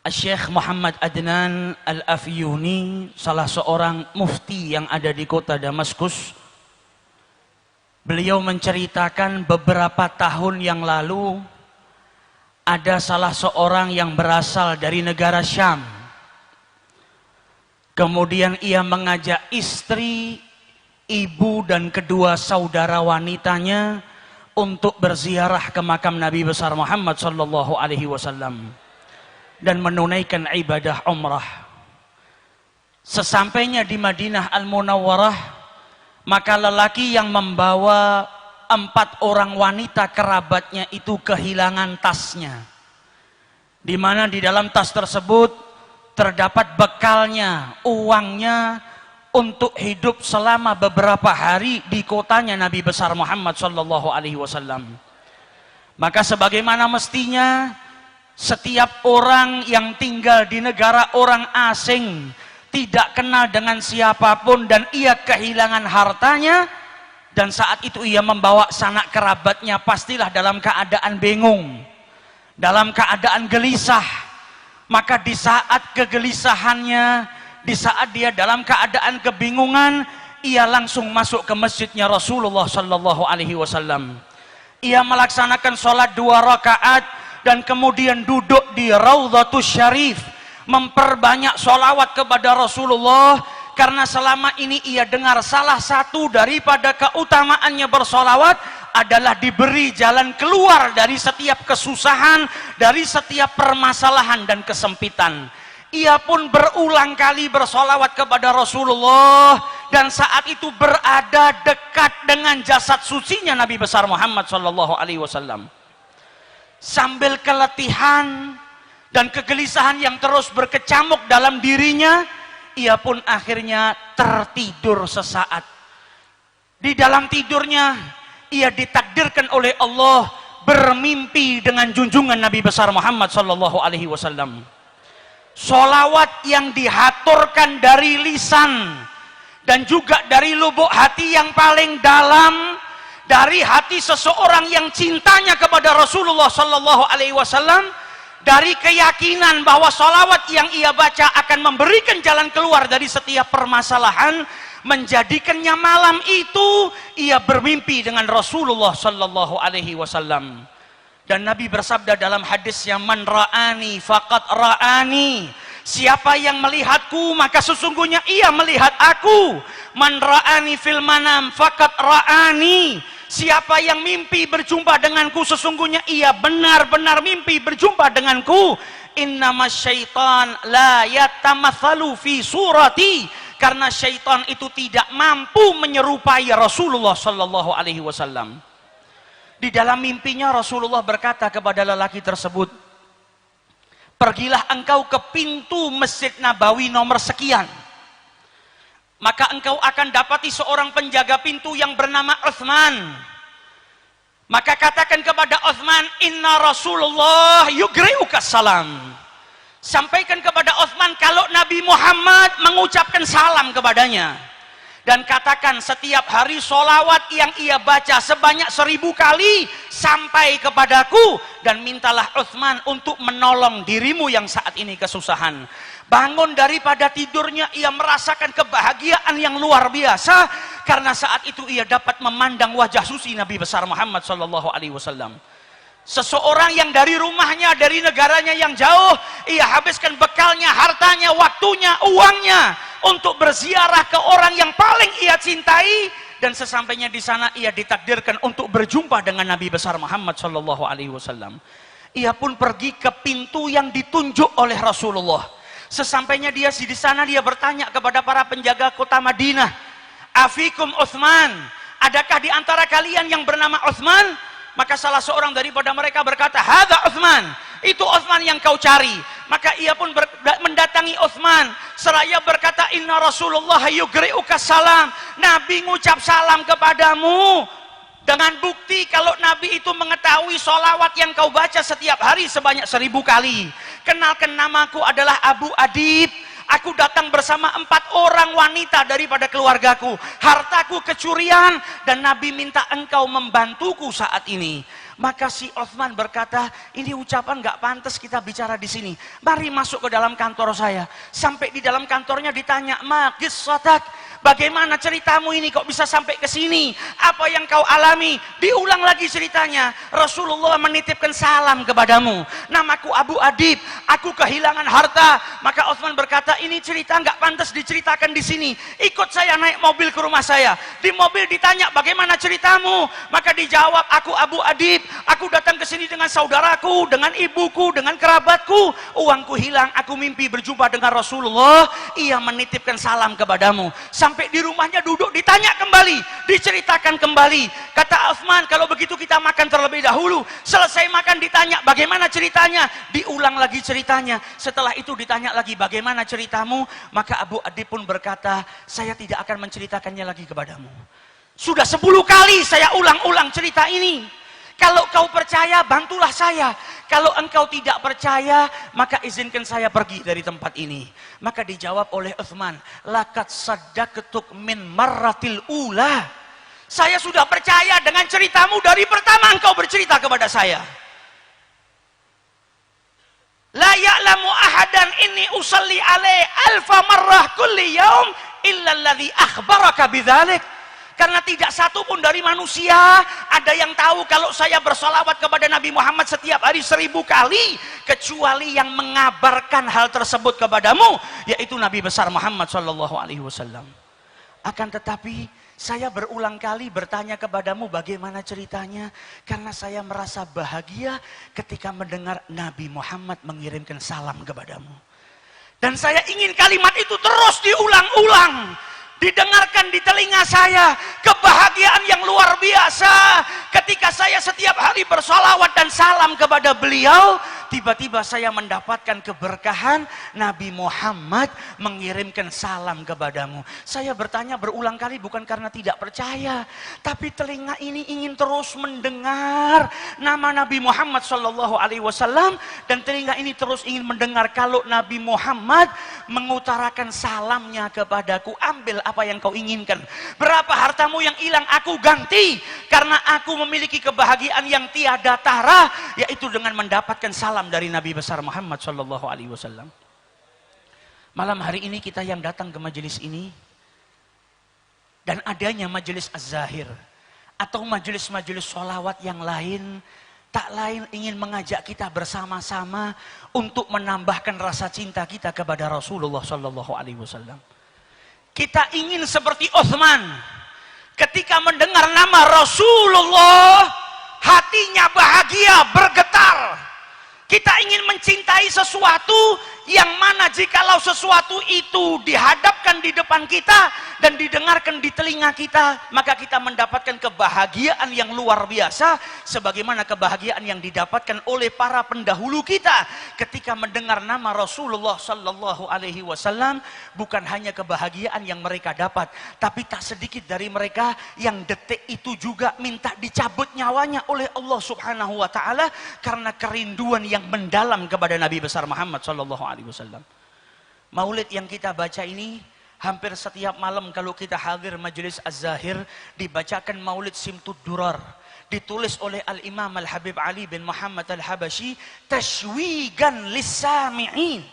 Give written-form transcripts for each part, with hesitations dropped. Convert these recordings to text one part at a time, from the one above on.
Syekh Muhammad Adnan Al-Afyuni, salah seorang mufti yang ada di kota Damaskus. Beliau menceritakan beberapa tahun yang lalu ada salah seorang yang berasal dari negara Syam. Kemudian ia mengajak istri, ibu dan kedua saudara wanitanya untuk berziarah ke makam Nabi besar Muhammad sallallahu alaihi wasallam dan menunaikan ibadah umrah. Sesampainya di Madinah Al-Munawwarah, maka lelaki yang membawa 4 orang wanita kerabatnya itu kehilangan tasnya, di mana di dalam tas tersebut terdapat bekalnya, uangnya untuk hidup selama beberapa hari di kotanya Nabi besar Muhammad sallallahu alaihi wasallam. Maka sebagaimana mestinya setiap orang yang tinggal di negara orang asing, tidak kenal dengan siapapun, dan ia kehilangan hartanya, dan saat itu ia membawa sanak kerabatnya, pastilah dalam keadaan bingung, dalam keadaan gelisah. Maka di saat kegelisahannya, di saat dia dalam keadaan kebingungan, ia langsung masuk ke masjidnya Rasulullah sallallahu alaihi wasallam. Ia melaksanakan sholat 2 rakaat dan kemudian duduk di Raudhatus Syarif, memperbanyak sholawat kepada Rasulullah, karena selama ini ia dengar salah satu daripada keutamaannya bersolawat adalah diberi jalan keluar dari setiap kesusahan, dari setiap permasalahan dan kesempitan. Ia pun berulang kali bersolawat kepada Rasulullah, dan saat itu berada dekat dengan jasad sucinya Nabi besar Muhammad sallallahu alaihi wasallam. Sambil keletihan dan kegelisahan yang terus berkecamuk dalam dirinya, ia pun akhirnya tertidur sesaat. Di dalam tidurnya ia ditakdirkan oleh Allah bermimpi dengan junjungan Nabi besar Muhammad sallallahu alaihi wasallam. Sholawat yang dihaturkan dari lisan dan juga dari lubuk hati yang paling dalam, dari hati seseorang yang cintanya kepada Rasulullah sallallahu alaihi wasallam, dari keyakinan bahwa sholawat yang ia baca akan memberikan jalan keluar dari setiap permasalahan, menjadikannya malam itu ia bermimpi dengan Rasulullah sallallahu alaihi wasallam. Dan Nabi bersabda dalam hadis yang man ra'ani faqad ra'ani, siapa yang melihatku maka sesungguhnya ia melihat aku. Man ra'ani fil manam faqad ra'ani, siapa yang mimpi berjumpa denganku sesungguhnya ia benar-benar mimpi berjumpa denganku. Innamas syaitan la yatamatsalu fi surati, karena syaitan itu tidak mampu menyerupai Rasulullah sallallahu alaihi wasallam. Di dalam mimpinya Rasulullah berkata kepada lelaki tersebut, pergilah engkau ke pintu Masjid Nabawi nomor sekian, maka engkau akan dapati seorang penjaga pintu yang bernama Utsman. Maka katakan kepada Utsman, inna Rasulullah yugri'uka salam. Sampaikan kepada Utsman kalau Nabi Muhammad mengucapkan salam kepadanya. Dan katakan setiap hari sholawat yang ia baca sebanyak 1000 kali sampai kepadaku, dan mintalah Utsman untuk menolong dirimu yang saat ini kesusahan. Bangun daripada tidurnya, ia merasakan kebahagiaan yang luar biasa, karena saat itu ia dapat memandang wajah suci Nabi besar Muhammad sallallahu alaihi wasallam. Seseorang yang dari rumahnya, dari negaranya yang jauh, ia habiskan bekalnya, hartanya, waktunya, uangnya untuk berziarah ke orang yang paling ia cintai, dan sesampainya di sana ia ditakdirkan untuk berjumpa dengan Nabi besar Muhammad sallallahu alaihi wasallam. Ia pun pergi ke pintu yang ditunjuk oleh Rasulullah. Sesampainya dia di sana, dia bertanya kepada para penjaga kota Madinah, afikum Utsman, adakah di antara kalian yang bernama Utsman? Maka salah seorang daripada mereka berkata, hadza Utsman, itu Utsman yang kau cari. Maka ia pun mendatangi Utsman seraya berkata, inna Rasulullah yugri'uka salam, Nabi ngucap salam kepadamu. Dengan bukti kalau Nabi itu mengetahui sholawat yang kau baca setiap hari sebanyak 1000 kali. Kenalkan, namaku adalah Abu Adib. Aku datang bersama 4 orang wanita daripada keluargaku. Hartaku kecurian dan Nabi minta engkau membantuku saat ini. Maka si Uthman berkata, ini ucapan gak pantas kita bicara di sini. Mari masuk ke dalam kantor saya. Sampai di dalam kantornya ditanya, ma qissatak, bagaimana ceritamu ini kok bisa sampai ke sini? Apa yang kau alami? Diulang lagi ceritanya. Rasulullah menitipkan salam kepadamu. Namaku Abu Adib, aku kehilangan harta. Maka Uthman berkata, ini cerita gak pantas diceritakan di sini. Ikut saya naik mobil ke rumah saya. Di mobil ditanya, bagaimana ceritamu? Maka dijawab, aku Abu Adib, aku datang ke sini dengan saudaraku, dengan ibuku, dengan kerabatku. Uangku hilang, aku mimpi berjumpa dengan Rasulullah. Ia menitipkan salam kepadamu. Sampai di rumahnya duduk, ditanya kembali, diceritakan kembali. Kata Uthman, kalau begitu kita makan terlebih dahulu. Selesai makan ditanya, bagaimana ceritanya? Diulang lagi ceritanya. Setelah itu ditanya lagi, bagaimana ceritamu? Maka Abu Adib pun berkata, saya tidak akan menceritakannya lagi kepadamu. Sudah 10 kali saya ulang-ulang cerita ini. Kalau kau percaya, bantulah saya. Kalau engkau tidak percaya, maka izinkan saya pergi dari tempat ini. Maka dijawab oleh Uthman, laqad saddaqtuk min marratil ula. Saya sudah percaya dengan ceritamu dari pertama engkau bercerita kepada saya. La ya'lamu ahadan inni usalli alaihi alfa marrah kulli yaum illa alladhi akhbaraka bidzalik. Karena tidak satu pun dari manusia ada yang tahu kalau saya bersolawat kepada Nabi Muhammad setiap hari 1000 kali, kecuali yang mengabarkan hal tersebut kepadamu, yaitu Nabi besar Muhammad SAW. Akan tetapi saya berulang kali bertanya kepadamu bagaimana ceritanya, karena saya merasa bahagia ketika mendengar Nabi Muhammad mengirimkan salam kepadamu. Dan saya ingin kalimat itu terus diulang-ulang, didengarkan di telinga saya. Kebahagiaan yang luar biasa ketika saya setiap hari bersolawat dan salam kepada beliau. Tiba-tiba saya mendapatkan keberkahan, Nabi Muhammad mengirimkan salam kepadamu. Saya bertanya berulang kali bukan karena tidak percaya, tapi telinga ini ingin terus mendengar nama Nabi Muhammad SAW, dan telinga ini terus ingin mendengar kalau Nabi Muhammad mengutarakan salamnya kepadaku. Ambil apa yang kau inginkan. Berapa hartamu yang hilang aku ganti, karena aku memiliki kebahagiaan yang tiada tara, yaitu dengan mendapatkan salam dari Nabi besar Muhammad SAW. Malam hari ini kita yang datang ke majelis ini, dan adanya majelis Az-Zahir atau majelis-majelis sholawat yang lain, tak lain ingin mengajak kita bersama-sama untuk menambahkan rasa cinta kita kepada Rasulullah SAW. Kita ingin seperti Uthman, ketika mendengar nama Rasulullah, hatinya bahagia, bergetar. Kita ingin mencintai sesuatu yang mana jikalau sesuatu itu dihadapkan di depan kita dan didengarkan di telinga kita, maka kita mendapatkan kebahagiaan yang luar biasa, sebagaimana kebahagiaan yang didapatkan oleh para pendahulu kita ketika mendengar nama Rasulullah Sallallahu Alaihi Wasallam. Bukan hanya kebahagiaan yang mereka dapat, tapi tak sedikit dari mereka yang detik itu juga minta dicabut nyawanya oleh Allah Subhanahu Wa Taala karena kerinduan yang mendalam kepada Nabi besar Muhammad Sallallahu Alaihi Wasallam. Maulid yang kita baca ini, hampir setiap malam kalau kita hadir majelis Az-Zahir, dibacakan Maulid Simtud Durar, ditulis oleh Al-Imam Al-Habib Ali bin Muhammad Al-Habashi, tashwigan lis-sami'in.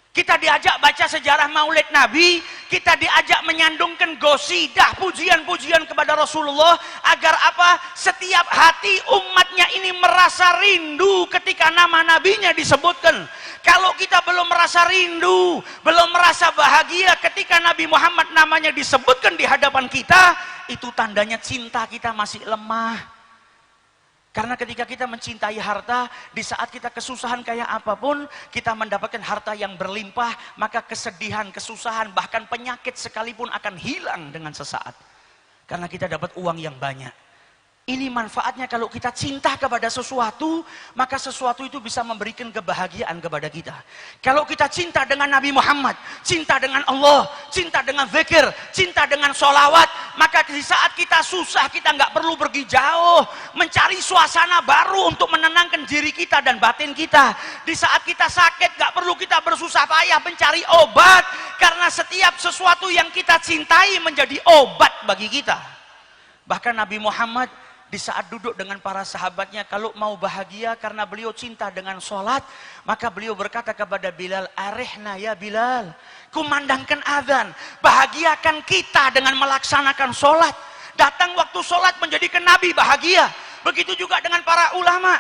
Kita diajak baca sejarah Maulid Nabi, kita diajak menyandungkan gosidah, pujian-pujian kepada Rasulullah, agar apa? Setiap hati umatnya ini merasa rindu ketika nama nabinya disebutkan. Kalau kita belum merasa rindu, belum merasa bahagia ketika Nabi Muhammad namanya disebutkan di hadapan kita, itu tandanya cinta kita masih lemah. Karena ketika kita mencintai harta, di saat kita kesusahan kayak apapun, kita mendapatkan harta yang berlimpah, maka kesedihan, kesusahan, bahkan penyakit sekalipun akan hilang dengan sesaat. Karena kita dapat uang yang banyak. Ini manfaatnya kalau kita cinta kepada sesuatu, maka sesuatu itu bisa memberikan kebahagiaan kepada kita. Kalau kita cinta dengan Nabi Muhammad, cinta dengan Allah, cinta dengan zikir, cinta dengan sholawat, maka di saat kita susah, kita nggak perlu pergi jauh, mencari suasana baru untuk menenangkan diri kita dan batin kita. Di saat kita sakit, nggak perlu kita bersusah payah mencari obat, karena setiap sesuatu yang kita cintai menjadi obat bagi kita. Bahkan Nabi Muhammad di saat duduk dengan para sahabatnya, kalau mau bahagia karena beliau cinta dengan sholat, maka beliau berkata kepada Bilal, arihna ya Bilal, kumandangkan azan, bahagiakan kita dengan melaksanakan sholat. Datang waktu sholat menjadikan Nabi bahagia. Begitu juga dengan para ulama,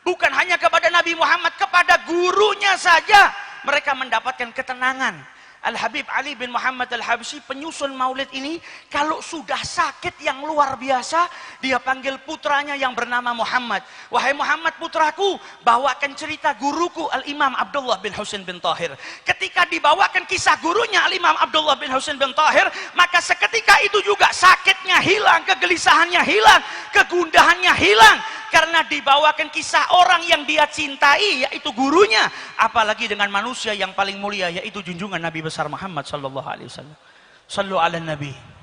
bukan hanya kepada Nabi Muhammad, kepada gurunya saja mereka mendapatkan ketenangan. Al-Habib Ali bin Muhammad Al-Habsyi, penyusun maulid ini, kalau sudah sakit yang luar biasa, dia panggil putranya yang bernama Muhammad. Wahai Muhammad putraku, bawakan cerita guruku Al-Imam Abdullah bin Husain bin Tahir. Ketika dibawakan kisah gurunya Al-Imam Abdullah bin Husain bin Tahir, maka seketika itu juga sakitnya hilang, kegelisahannya hilang, kegundahannya hilang. Karena dibawakan kisah orang yang dia cintai, yaitu gurunya. Apalagi dengan manusia yang paling mulia, yaitu junjungan Nabi besar Muhammad sallallahu alaihi wasallam. Sallu ala Nabi.